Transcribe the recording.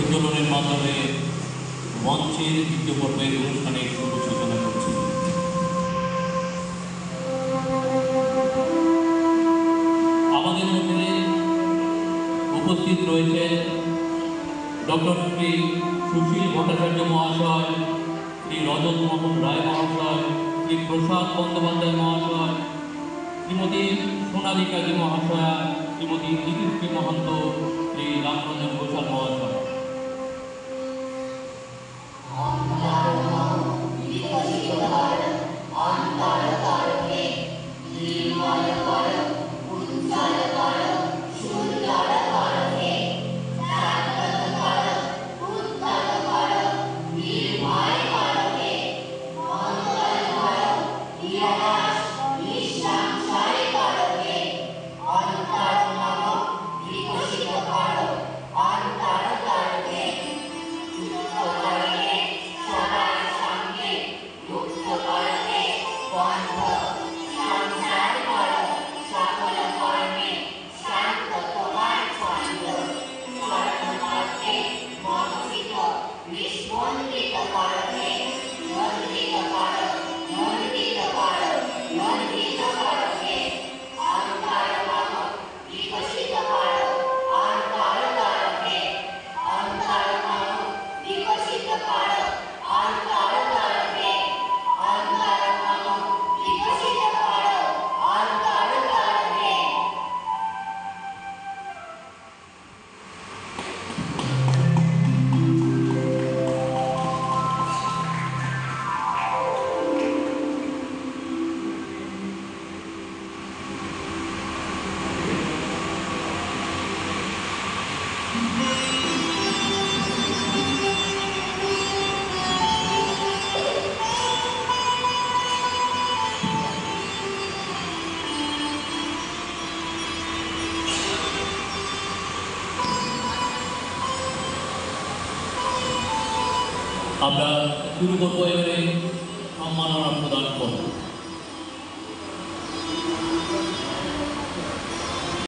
উত্তোলনের মাধ্যমে মঞ্চের দ্বিতীয় পর্বের অনুষ্ঠানের শুভ সূচনা করছি। আমাদের মধ্যে উপস্থিত রয়েছেন ডক্টর শ্রী সুশীল ভট্টাচার্য মহাশয়, শ্রী রজত মোহন রায় মহাশয়, শ্রী প্রসাদ বন্দ্যোপাধ্যায় মহাশয়, শ্রীমতী সোনালিকাজি মহাশয়া, শ্রীমতী কীর্তি মহন্ত, শ্রী রামরঞ্জন ঘোষাল মহাশয়। আমরা শুরু করবো এবারে সম্মাননা প্রদান করব।